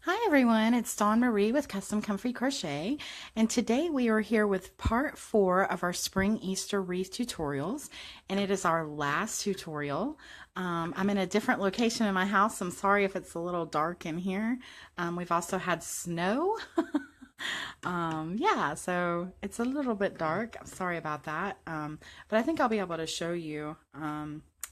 Hi everyone, it's Dawn Marie with Custom Comfy Crochet, and today we are here with part 4 of our Spring Easter Wreath tutorials, and it is our last tutorial. I'm in a different location in my house. I'm sorry if it's a little dark in here. We've also had snow. Yeah, so it's a little bit dark. I'm sorry about that, but I think I'll be able to show you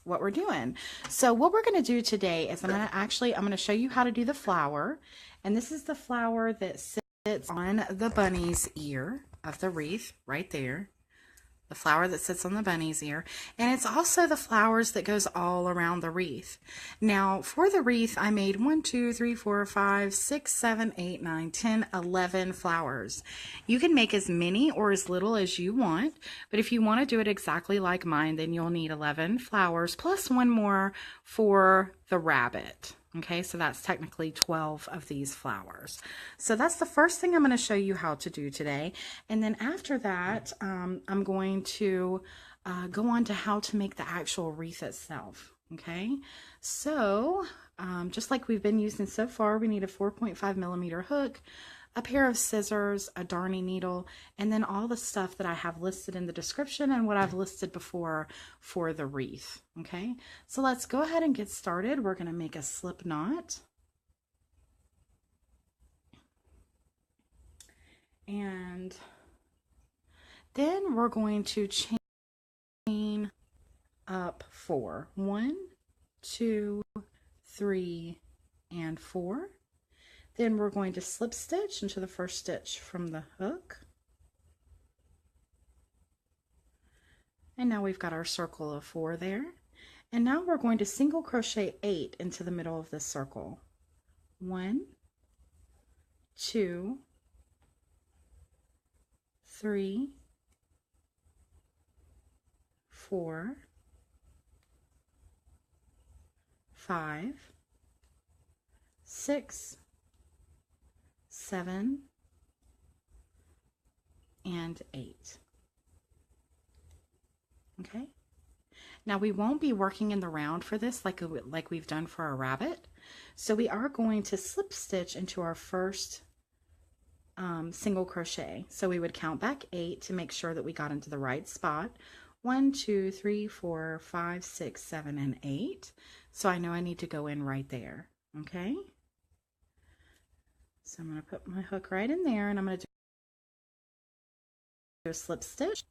what we're doing. So what we're going to do today is I'm going to show you how to do the flower. And this is the flower that sits on the bunny's ear of the wreath right there. The flower that sits on the bunny's ear. And it's also the flowers that goes all around the wreath. Now for the wreath, I made 1, 2, 3, 4, 5, 6, 7, 8, 9, 10, 11 flowers. You can make as many or as little as you want, but if you want to do it exactly like mine, then you'll need 11 flowers plus one more for the rabbit. Okay, so that's technically 12 of these flowers. So that's the first thing I'm going to show you how to do today. And then after that, I'm going to go on to how to make the actual wreath itself. Okay, so just like we've been using so far, we need a 4.5mm hook, a pair of scissors, a darning needle, and then all the stuff that I have listed in the description and what I've listed before for the wreath. Okay, so let's go ahead and get started. We're going to make a slip knot. And then we're going to chain up 4. 1, 2, 3, and 4. Then we're going to slip stitch into the first stitch from the hook. And now we've got our circle of 4 there. And now we're going to single crochet 8 into the middle of this circle. 1, 2, 3, 4, 5, 6, 7, and 8. Okay. Now we won't be working in the round for this like we've done for our rabbit. So we are going to slip stitch into our first single crochet. So we would count back 8 to make sure that we got into the right spot. 1, 2, 3, 4, 5, 6, 7, and 8. So I know I need to go in right there. Okay. So I'm going to put my hook right in there, and I'm going to do a slip stitch.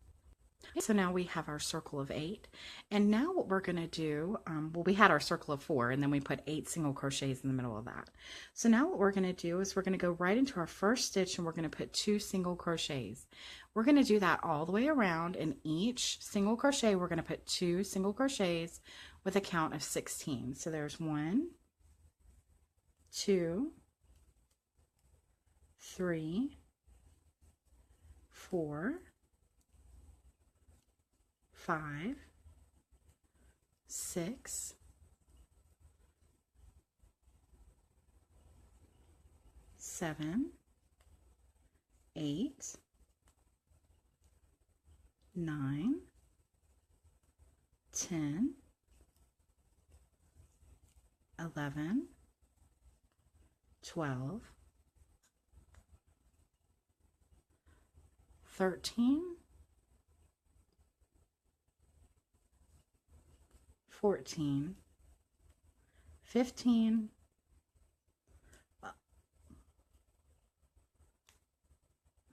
So now we have our circle of 8, and now what we're going to do, well, we had our circle of 4, and then we put 8 single crochets in the middle of that. So now what we're going to do is we're going to go right into our first stitch, and we're going to put 2 single crochets. We're going to do that all the way around. In each single crochet, we're going to put 2 single crochets with a count of 16. So there's 1, 2, 3, 4, 5, 6, 7, 8, 9, 10, 11, 12, 13, 14, 15,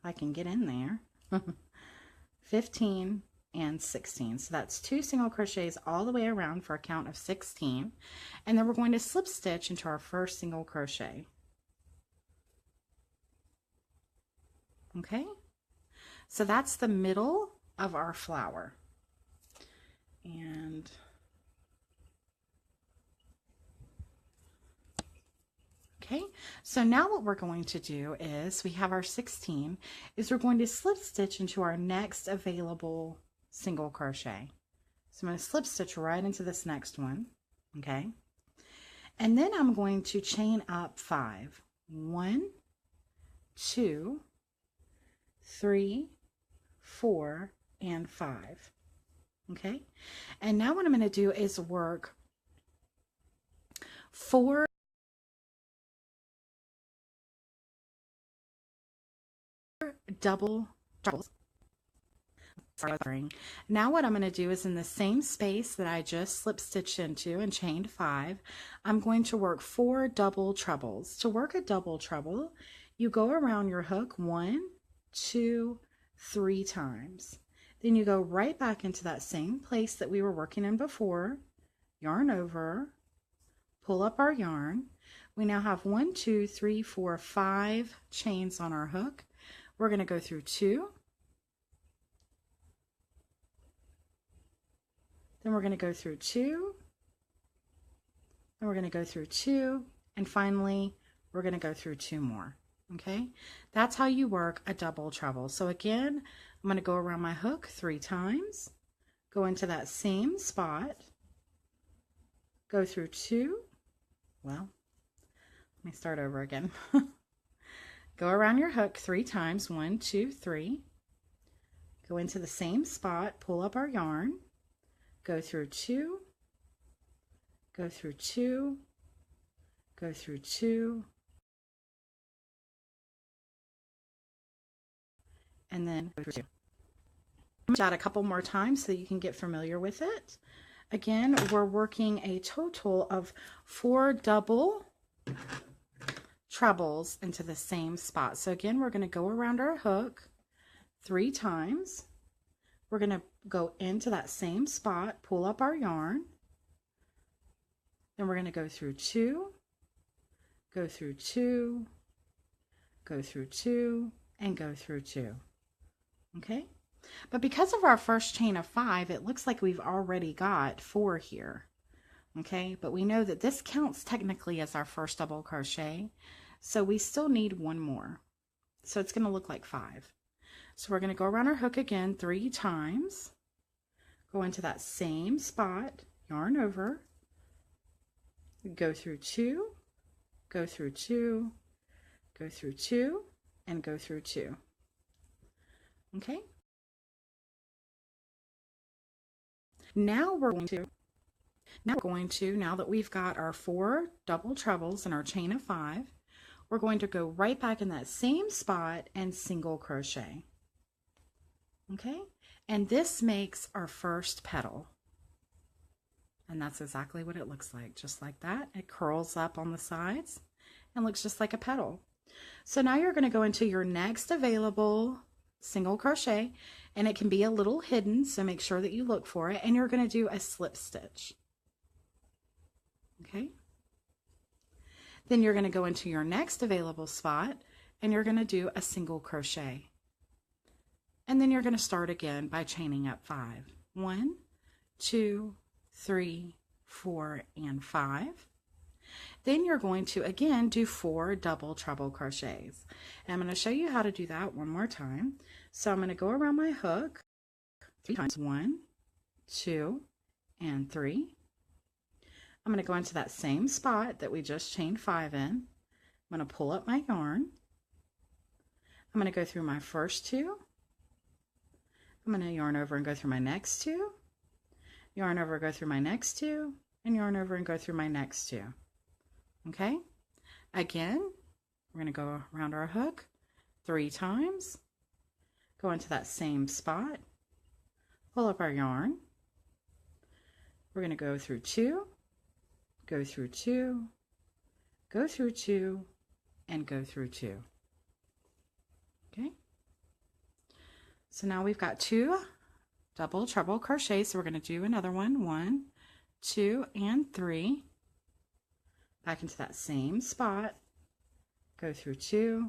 I can get in there, 15, and 16. So that's 2 single crochets all the way around for a count of 16. And then we're going to slip stitch into our first single crochet. Okay, so that's the middle of our flower. And okay, so now what we're going to do is we have our 16, is we're going to slip stitch into our next available single crochet. So I'm going to slip stitch right into this next one. Okay, and then I'm going to chain up 5. 1, 2, 3, 4, and 5. Okay, and now what I'm going to do is work 4 double trebles. Now what I'm going to do is in the same space that I just slip stitched into and chained 5, I'm going to work 4 double trebles. To work a double treble, you go around your hook 1, 2, 3 times. Then you go right back into that same place that we were working in before, yarn over, pull up our yarn. We now have 1, 2, 3, 4, 5 chains on our hook. We're going to go through 2, then we're going to go through 2, and we're going to go through 2, and finally we're going to go through 2 more. Okay, that's how you work a double treble. So again, I'm going to go around my hook 3 times, go into that same spot, go through 2, well, let me start over again. Go around your hook 3 times, 1, 2, 3, go into the same spot, pull up our yarn, go through 2, go through 2, go through 2, and then go through 2. I'm going to add a couple more times so that you can get familiar with it. Again, we're working a total of 4 double trebles into the same spot. So again, we're going to go around our hook 3 times. We're going to go into that same spot, pull up our yarn. Then we're going to go through 2, go through 2, go through 2, and go through 2. Okay? But because of our first chain of 5, it looks like we've already got 4 here. Okay? But we know that this counts technically as our first double crochet. So we still need 1 more. So it's going to look like 5. So we're going to go around our hook again 3 times, go into that same spot, yarn over, go through 2, go through 2, go through 2, and go through 2. Okay? Now that we've got our 4 double trebles and our chain of 5, we're going to go right back in that same spot and single crochet. Okay, and this makes our first petal, and that's exactly what it looks like, just like that. It curls up on the sides and looks just like a petal. So now you're going to go into your next available single crochet, and it can be a little hidden, so make sure that you look for it, and you're going to do a slip stitch. Okay, then you're going to go into your next available spot and you're going to do a single crochet. And then you're going to start again by chaining up 5. 1, 2, 3, 4, and 5. Then you're going to again do 4 double treble crochets. And I'm going to show you how to do that one more time. So I'm going to go around my hook 3 times. 1, 2, and 3. I'm going to go into that same spot that we just chained 5 in. I'm going to pull up my yarn. I'm going to go through my first 2. I'm going to yarn over and go through my next 2, yarn over, go through my next 2, and yarn over and go through my next 2. Okay? Again, we're going to go around our hook 3 times, go into that same spot, pull up our yarn. We're going to go through 2, go through 2, go through 2, and go through 2. Okay? So now we've got 2 double treble crochets, so we're going to do another one. 1, 2, and 3. Back into that same spot, go through 2,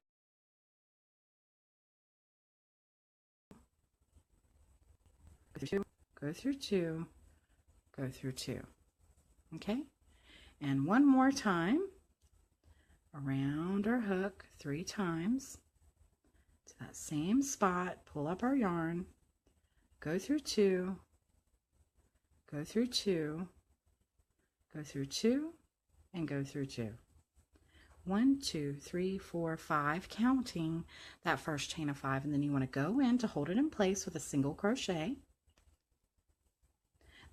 go through 2, go through 2. Okay? And one more time, around our hook 3 times. To that same spot, pull up our yarn, go through 2, go through 2, go through 2, and go through 2. 1, 2, 3, 4, 5, counting that first chain of 5, and then you want to go in to hold it in place with a single crochet.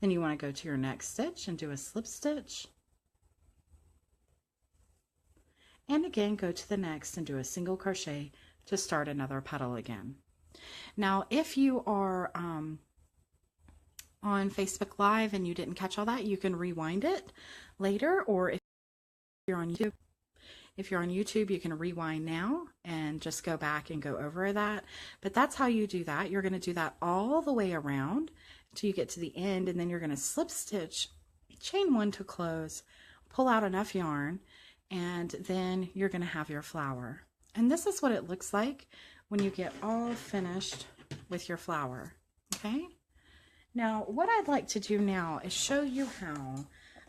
Then you want to go to your next stitch and do a slip stitch. And again, go to the next and do a single crochet to start another petal again. Now, if you are on Facebook Live and you didn't catch all that, you can rewind it later, or if you're on YouTube, you can rewind now and just go back and go over that. But that's how you do that. You're going to do that all the way around until you get to the end, and then you're going to slip stitch, chain 1 to close, pull out enough yarn, and then you're going to have your flower. And this is what it looks like when you get all finished with your flower. Okay? Now, what I'd like to do now is show you how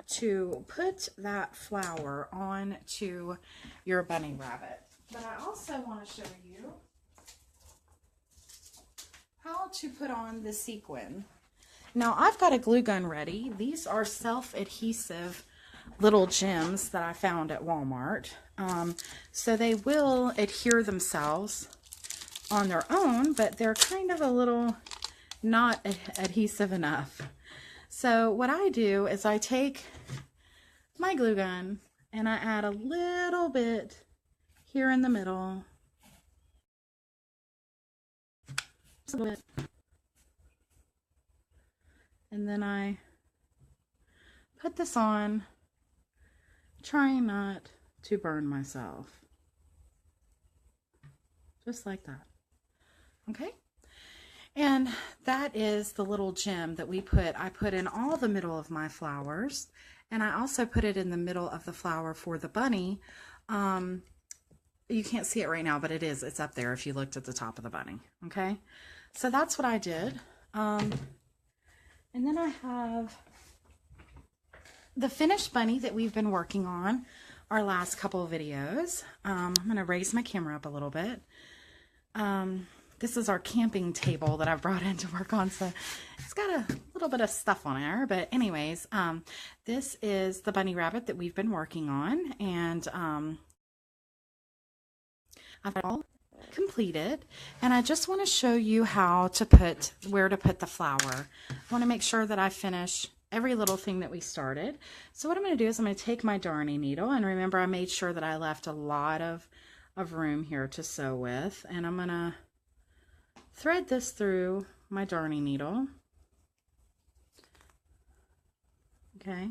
to put that flower onto your bunny rabbit. But I also want to show you how to put on the sequin. Now, I've got a glue gun ready. These are self-adhesive little gems that I found at Walmart. So they will adhere themselves on their own, but they're kind of a little not adhesive enough. So what I do is I take my glue gun and I add a little bit here in the middle. Just a little bit. And then I put this on, trying not to burn myself. Just like that. Okay? And that is the little gem that I put in all the middle of my flowers, and I also put it in the middle of the flower for the bunny. You can't see it right now, but it's up there if you looked at the top of the bunny. Okay? So that's what I did. And then I have the finished bunny that we've been working on our last couple of videos. I'm going to raise my camera up a little bit. This is our camping table that I've brought in to work on, so it's got a little bit of stuff on there. But anyways, this is the bunny rabbit that we've been working on, and I've got it all completed. And I just want to show you where to put the flower. I want to make sure that I finish every little thing that we started. So what I'm going to do is I'm going to take my darning needle, and remember I made sure that I left a lot of room here to sew with, and I'm going to thread this through my darning needle. Okay.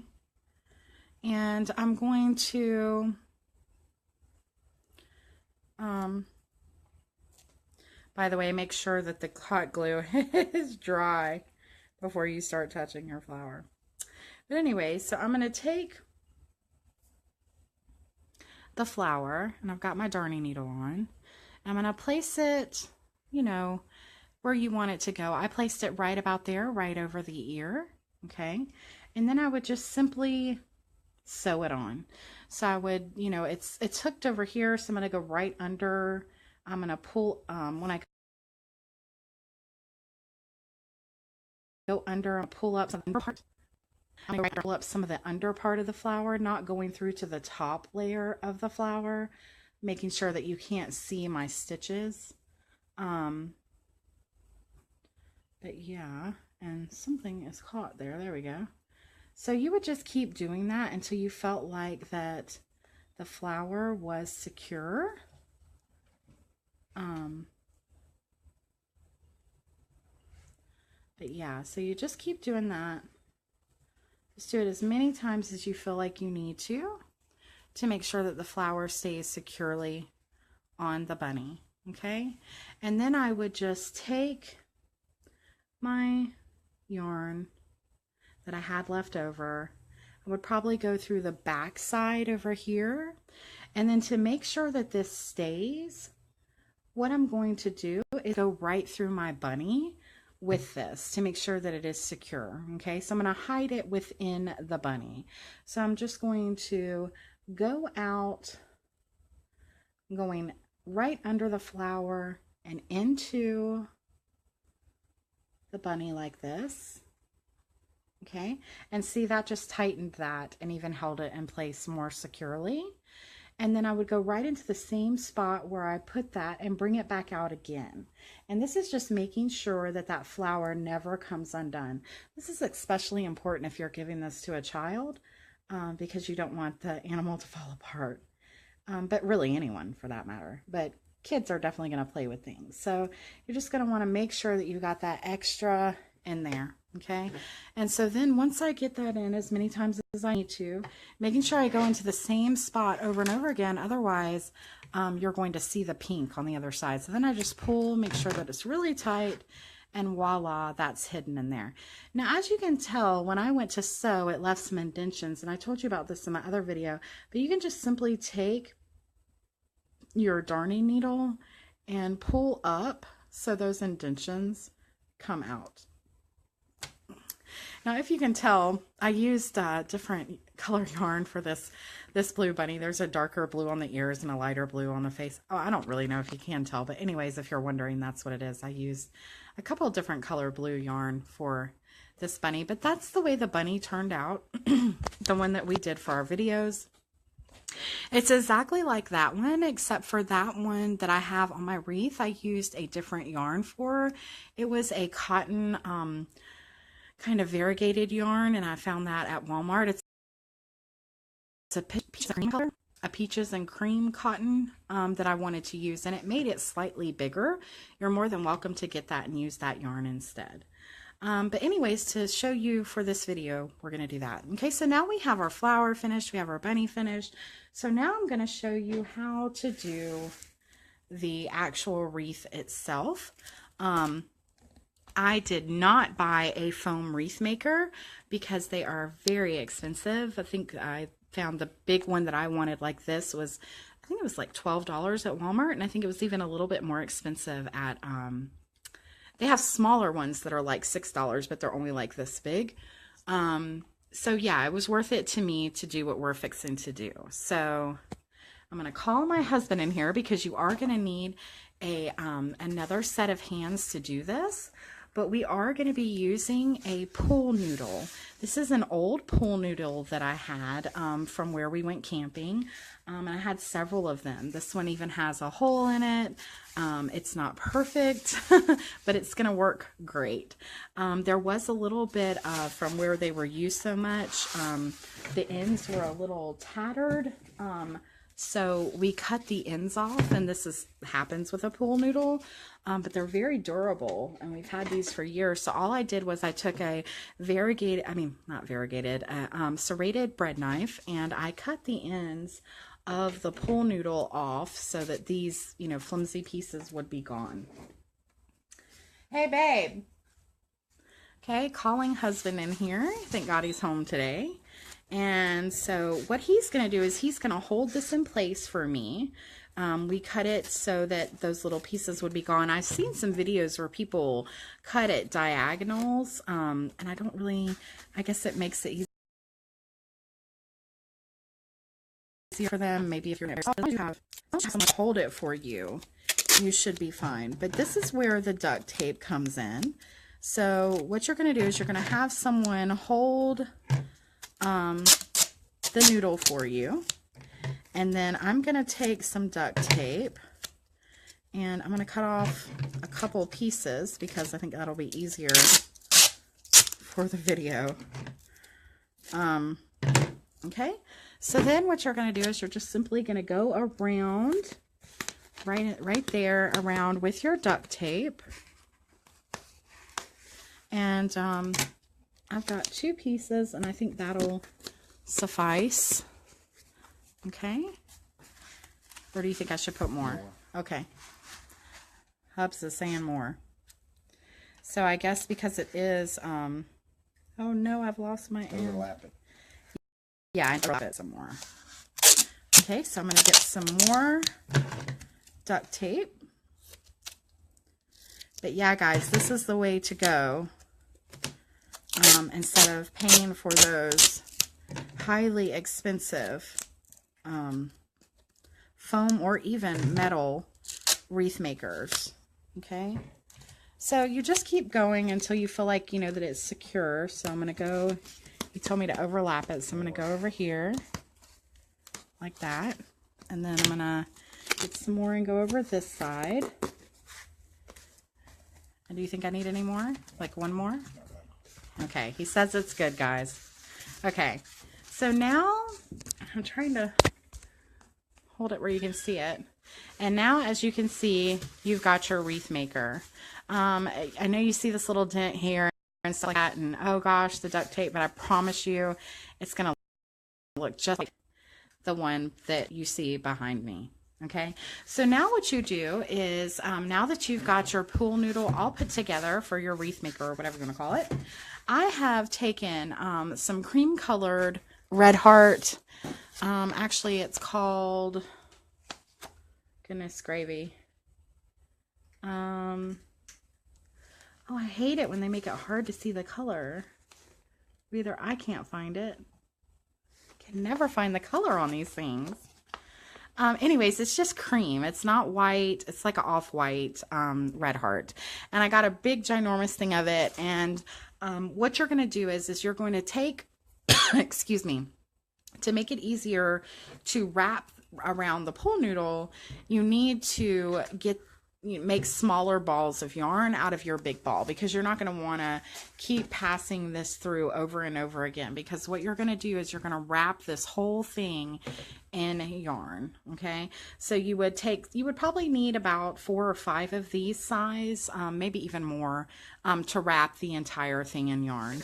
And I'm going to by the way, make sure that the hot glue is dry before you start touching your flower. But anyway, so I'm going to take the flower, and I've got my darning needle on. I'm going to place it, you know, where you want it to go. I placed it right about there, right over the ear. Okay. And then I would just simply sew it on. So I would, you know, it's hooked over here, so I'm going to go right under. I'm going to pull, when I go under, I'll pull up some part. I'm going to pull up some of the under part of the flower, not going through to the top layer of the flower, making sure that you can't see my stitches. But yeah, and something is caught there. There we go. So you would just keep doing that until you felt like that the flower was secure. But yeah, so you just keep doing that. Just do it as many times as you feel like you need to make sure that the flower stays securely on the bunny. Okay, and then I would just take my yarn that I had left over. I would probably go through the back side over here, and then to make sure that this stays, what I'm going to do is go right through my bunny with this to make sure that it is secure. Okay, so I'm going to hide it within the bunny. So I'm just going to go out, going right under the flower and into the bunny like this. Okay, and see, that just tightened that and even held it in place more securely. And then I would go right into the same spot where I put that and bring it back out again. And this is just making sure that that flower never comes undone. This is especially important if you're giving this to a child, because you don't want the animal to fall apart. But really anyone for that matter. But kids are definitely going to play with things. So you're just going to want to make sure that you got that extra in there. Okay. And so then once I get that in as many times as I need to, making sure I go into the same spot over and over again. Otherwise, you're going to see the pink on the other side. So then I just pull, make sure that it's really tight, and voila, that's hidden in there. Now, as you can tell, when I went to sew, it left some indentions, and I told you about this in my other video, but you can just simply take your darning needle and pull up so those indentions come out. Now, if you can tell, I used different color yarn for this blue bunny. There's a darker blue on the ears and a lighter blue on the face. Oh, I don't really know if you can tell, but anyways, if you're wondering, that's what it is. I used a couple of different color blue yarn for this bunny, but that's the way the bunny turned out, the one that we did for our videos. It's exactly like that one, except for that one that I have on my wreath, I used a different yarn for. It was a cotton kind of variegated yarn, and I found that at Walmart. It's a peaches and cream color, a peaches and cream cotton that I wanted to use, and it made it slightly bigger. You're more than welcome to get that and use that yarn instead. But anyways, to show you for this video, we're going to do that. Okay, so now we have our flower finished, we have our bunny finished. So now I'm going to show you how to do the actual wreath itself. I did not buy a foam wreath maker because they are very expensive. I think I found the big one that I wanted like this was, I think it was like $12 at Walmart, and I think it was even a little bit more expensive at, they have smaller ones that are like $6, but they're only like this big. So yeah, it was worth it to me to do what we're fixing to do. So I'm going to call my husband in here because you are going to need a another set of hands to do this. But we are going to be using a pool noodle. This is an old pool noodle that I had from where we went camping. And I had several of them. This one even has a hole in it. It's not perfect, but it's going to work great. There was a little bit from where they were used so much. The ends were a little tattered. So we cut the ends off, and this happens with a pool noodle, but they're very durable, and we've had these for years. So all I did was I took a serrated bread knife, and I cut the ends of the pool noodle off so that these, flimsy pieces would be gone. Hey, babe. Okay, calling husband in here. Thank God he's home today. And so what he's going to do is he's going to hold this in place for me. We cut it so that those little pieces would be gone. I've seen some videos where people cut at diagonals, and I don't really, I guess it makes it easier for them. Maybe if you're you have someone hold it for you, you should be fine. But this is where the duct tape comes in. So what you're going to do is you're going to have someone hold the noodle for you, and then I'm going to take some duct tape, and I'm going to cut off a couple pieces because I think that'll be easier for the video. Okay, so then what you're going to do is you're just simply going to go around right there around with your duct tape, and I've got 2 pieces, and I think that'll suffice. Okay. Or do you think I should put more? Okay. Hubs is saying more. So I guess because it is, oh no, I've lost my end. Overlap it. Yeah, I drop it some more. Okay, so I'm going to get some more duct tape. But yeah, guys, this is the way to go. Instead of paying for those highly expensive foam or even metal wreath makers. Okay, so you just keep going until you feel like that it's secure. So I'm going to go, he told me to overlap it, so I'm going to go over here like that, and then I'm going to get some more and go over this side. And do you think I need any more? Like one more? Okay, he says it's good, guys. Okay, so now I'm trying to hold it where you can see it. And now, as you can see, you've got your wreath maker. I know you see this little dent here and stuff like that, and oh gosh, the duct tape, but I promise you it's gonna look just like the one that you see behind me. Okay, so now what you do is, now that you've got your pool noodle all put together for your wreath maker or whatever you want to call it, I have taken some cream colored Red Heart. Actually, it's called, goodness gravy. Oh, I hate it when they make it hard to see the color. Either I can't find it. I can never find the color on these things. Anyways, it's just cream. It's not white. It's like an off-white Red Heart. And I got a big ginormous thing of it. And what you're going to do is you're going to take, excuse me, to make it easier to wrap around the pool noodle, you need to make smaller balls of yarn out of your big ball, because you're not going to want to keep passing this through over and over again, because what you're going to do is you're going to wrap this whole thing in yarn. Okay, so you would probably need about 4 or 5 of these size, maybe even more, to wrap the entire thing in yarn.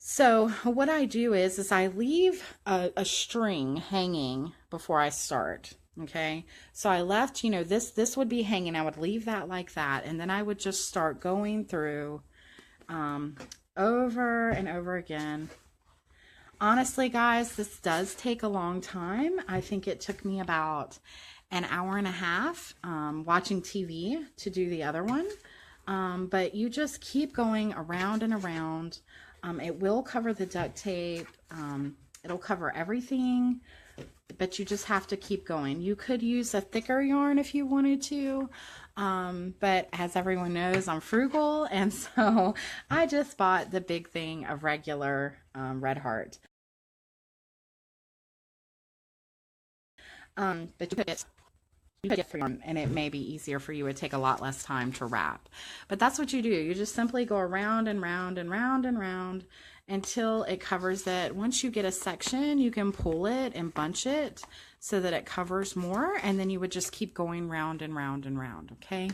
So what I do is I leave a string hanging before I start. Okay, so I left, you know, this would be hanging. I would leave that like that, and then I would just start going through over and over again. Honestly, guys, this does take a long time. I think it took me about an hour and a half watching TV to do the other one. But you just keep going around and around. It will cover the duct tape. It'll cover everything, but you just have to keep going. You could use a thicker yarn if you wanted to, but as everyone knows, I'm frugal, and so I just bought the big thing of regular Red Heart. But you could get free yarn, and it may be easier for you. It would take a lot less time to wrap. But that's what you do. You just simply go around and round and round and round until it covers it. Once you get a section, you can pull it and bunch it so that it covers more, and then you would just keep going round and round and round. Okay,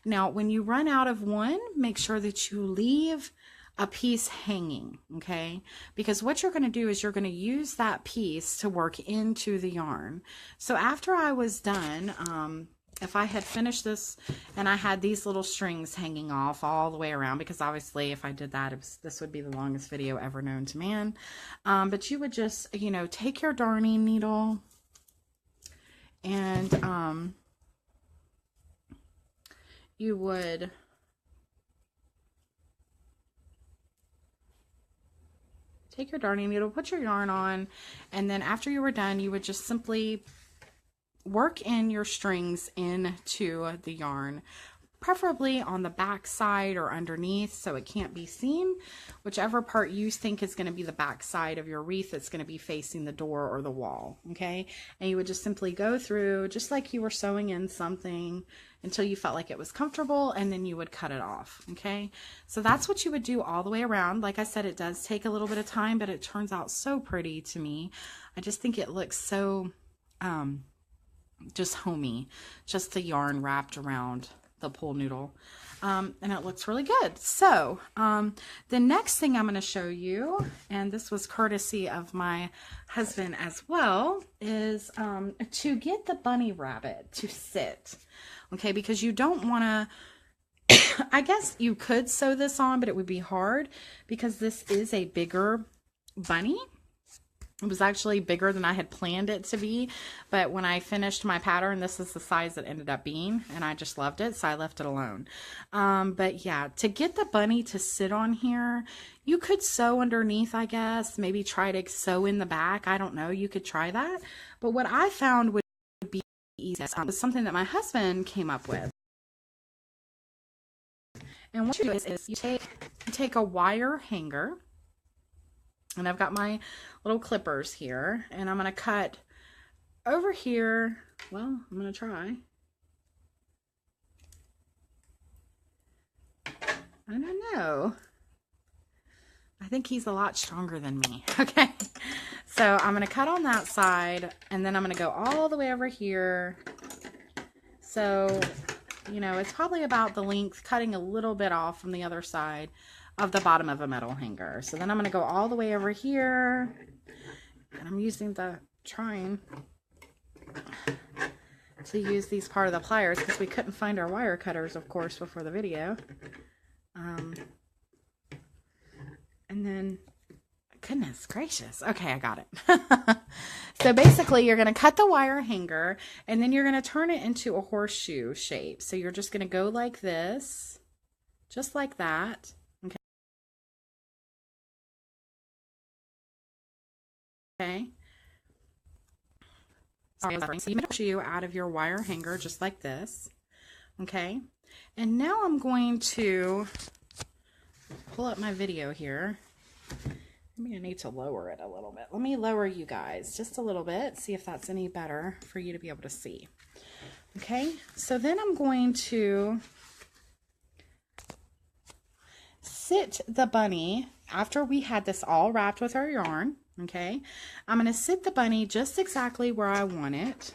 now when you run out of one, make sure that you leave a piece hanging. Okay, because what you're going to do is you're going to use that piece to work into the yarn. So after I was done, if I had finished this and I had these little strings hanging off all the way around, because obviously if I did that, this would be the longest video ever known to man. But you would just, you know, take your darning needle and you would take your darning needle, put your yarn on, and then after you were done, you would just simply work in your strings into the yarn, preferably on the back side or underneath so it can't be seen. Whichever part you think is going to be the back side of your wreath, it's going to be facing the door or the wall. Okay, and you would just simply go through just like you were sewing in something until you felt like it was comfortable, and then you would cut it off. Okay, so that's what you would do all the way around. Like I said, it does take a little bit of time, but it turns out so pretty to me. I just think it looks so just homey, just the yarn wrapped around the pool noodle, and it looks really good. So the next thing I'm going to show you, and this was courtesy of my husband as well, is to get the bunny rabbit to sit. Okay, because you don't want to, I guess you could sew this on, but it would be hard because this is a bigger bunny. It was actually bigger than I had planned it to be, but when I finished my pattern, this is the size it ended up being, and I just loved it, so I left it alone. But yeah, to get the bunny to sit on here, you could sew underneath, I guess, maybe try to sew in the back. I don't know, you could try that. But what I found would be easy was something that my husband came up with. And what you do is you take a wire hanger, and I've got my little clippers here, and I'm going to cut over here. Well, I'm going to try. I don't know. I think he's a lot stronger than me. Okay, so I'm going to cut on that side, and then I'm going to go all the way over here. So, you know, it's probably about the length, cutting a little bit off from the other side of the bottom of a metal hanger. So then I'm going to go all the way over here, and I'm using trying to use these part of the pliers because we couldn't find our wire cutters, of course, before the video. And then, goodness gracious. Okay, I got it. So basically, you're going to cut the wire hanger, and then you're going to turn it into a horseshoe shape. So you're just going to go like this, just like that. Okay. So you make a horseshoe out of your wire hanger, just like this. Okay. And now I'm going to pull up my video here. Maybe I need to lower it a little bit. Let me lower you guys just a little bit, see if that's any better for you to be able to see. Okay, so then I'm going to sit the bunny after we had this all wrapped with our yarn. Okay, I'm going to sit the bunny just exactly where I want it,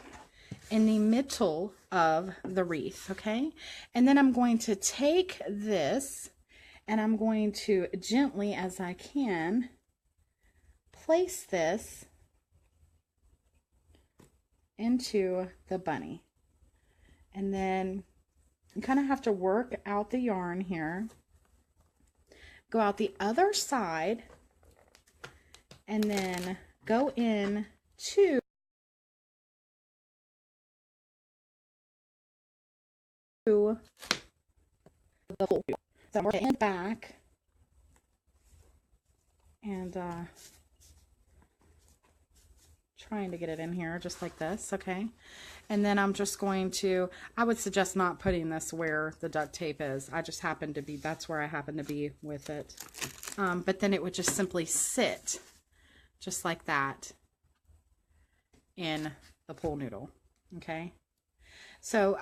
in the middle of the wreath. Okay, and then I'm going to take this and I'm going to gently, as I can, place this into the bunny. And then you kind of have to work out the yarn here. Go out the other side and then go in to the hole. So I'm working back and trying to get it in here just like this. Okay, and then I'm just going to, I would suggest not putting this where the duct tape is. I just happen to be, that's where I happen to be with it. But then it would just simply sit just like that in the pool noodle. Okay, so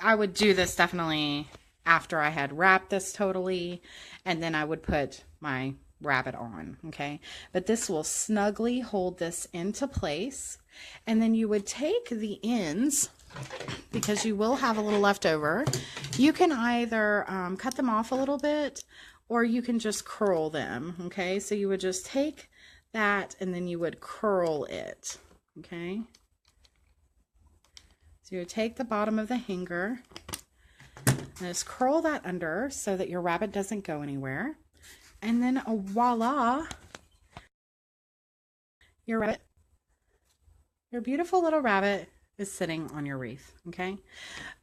I would do this definitely after I had wrapped this totally, and then I would put my rabbit on. Okay, but this will snugly hold this into place, and then you would take the ends, because you will have a little left over. You can either cut them off a little bit, or you can just curl them. Okay, so you would just take that and then you would curl it. Okay, so you would take the bottom of the hanger and just curl that under so that your rabbit doesn't go anywhere. And then voila, your rabbit, your beautiful little rabbit is sitting on your wreath. Okay,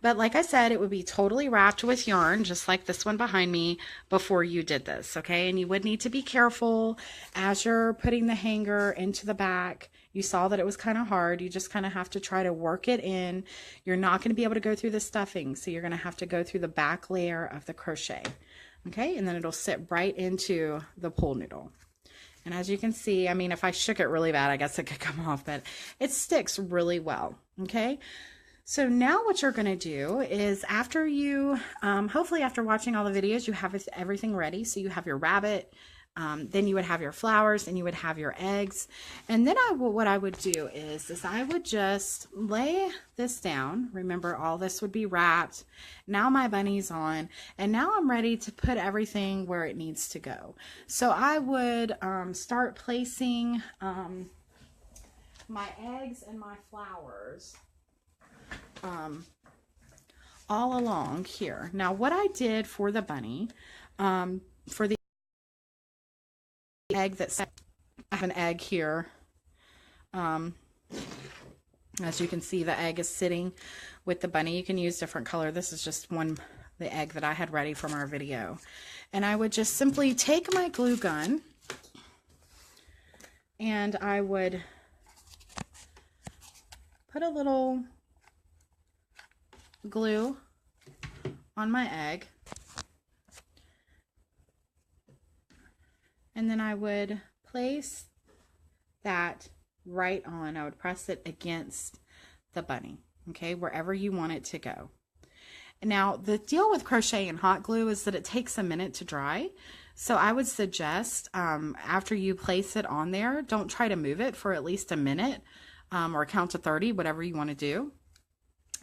but like I said, it would be totally wrapped with yarn, just like this one behind me, before you did this. Okay, and you would need to be careful as you're putting the hanger into the back. You saw that it was kind of hard. You just kind of have to try to work it in. You're not going to be able to go through the stuffing, so you're going to have to go through the back layer of the crochet. Okay, and then it'll sit right into the pool noodle. And as you can see, I mean, if I shook it really bad, I guess it could come off, but it sticks really well. Okay, so now what you're going to do is, after you, hopefully after watching all the videos, you have everything ready. So you have your rabbit, then you would have your flowers, and you would have your eggs. And then what I would do is I would just lay this down. Remember, all this would be wrapped. Now my bunny's on, and now I'm ready to put everything where it needs to go. So I would start placing my eggs and my flowers all along here. Now what I did for the bunny, for the egg that's, I have an egg here. As you can see, the egg is sitting with the bunny. You can use different color. This is just the egg that I had ready from our video. And I would just simply take my glue gun and I would put a little glue on my egg. And then I would place that right on. I would press it against the bunny, okay, wherever you want it to go. Now, the deal with crochet and hot glue is that it takes a minute to dry. So I would suggest after you place it on there, don't try to move it for at least a minute or count to 30, whatever you want to do.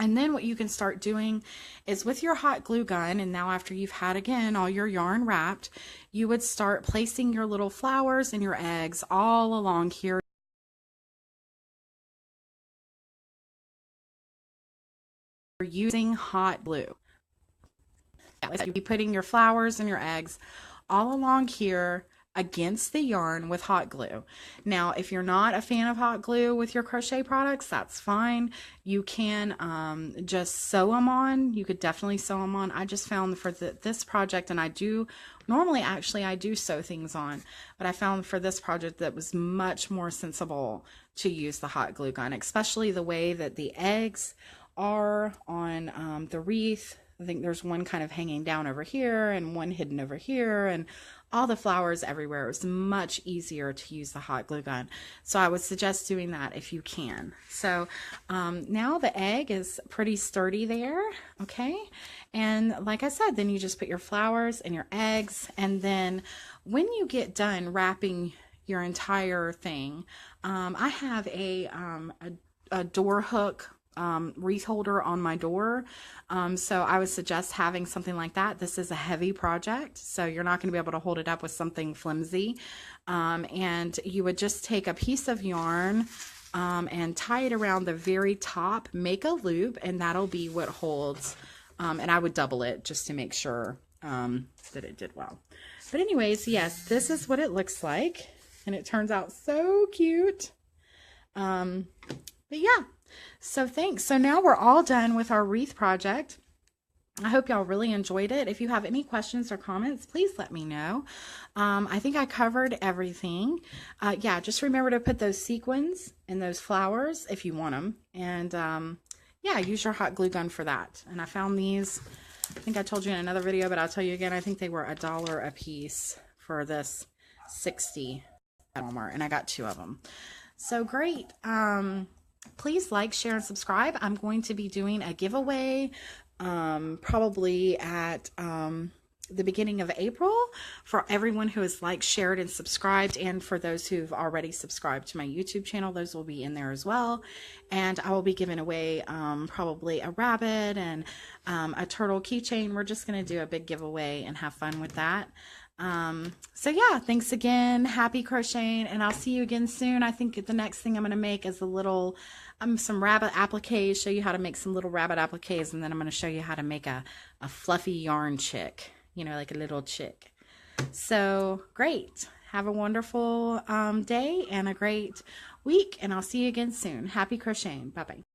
And then what you can start doing is with your hot glue gun, and now after you've had, again, all your yarn wrapped, you would start placing your little flowers and your eggs all along here using hot glue. You'd be putting your flowers and your eggs all along here against the yarn with hot glue. Now, if you're not a fan of hot glue with your crochet products, that's fine. You can just sew them on. You could definitely sew them on. I just found for this project, and I do normally actually I do sew things on, but I found for this project that was much more sensible to use the hot glue gun, especially the way that the eggs are on the wreath. I think there's one kind of hanging down over here and one hidden over here, and all the flowers everywhere. It was much easier to use the hot glue gun. So I would suggest doing that if you can. So now the egg is pretty sturdy there, okay? And like I said, then you just put your flowers and your eggs, and then when you get done wrapping your entire thing, I have a door hook wreath holder on my door. So I would suggest having something like that. This is a heavy project, so you're not going to be able to hold it up with something flimsy. And you would just take a piece of yarn and tie it around the very top, make a loop, and that'll be what holds. And I would double it just to make sure that it did well. But anyways, yes, this is what it looks like, and it turns out so cute. But yeah. So thanks. So now we're all done with our wreath project. I hope y'all really enjoyed it. If you have any questions or comments, please let me know. I think I covered everything. Yeah, just remember to put those sequins and those flowers if you want them. And yeah, use your hot glue gun for that. And I found these, I think I told you in another video, but I'll tell you again, I think they were $1 a piece for this 60 at Walmart, and I got 2 of them. So great. Please like, share, and subscribe. I'm going to be doing a giveaway probably at the beginning of April for everyone who has liked, shared, and subscribed, and for those who've already subscribed to my YouTube channel, those will be in there as well. And I will be giving away probably a rabbit and a turtle keychain. We're just going to do a big giveaway and have fun with that. So yeah, thanks again. Happy crocheting, and I'll see you again soon. I think the next thing I'm going to make is a little some rabbit appliques, show you how to make some little rabbit appliques, and then I'm going to show you how to make a fluffy yarn chick, you know, like a little chick. So great. Have a wonderful day and a great week, and I'll see you again soon. Happy crocheting. Bye bye.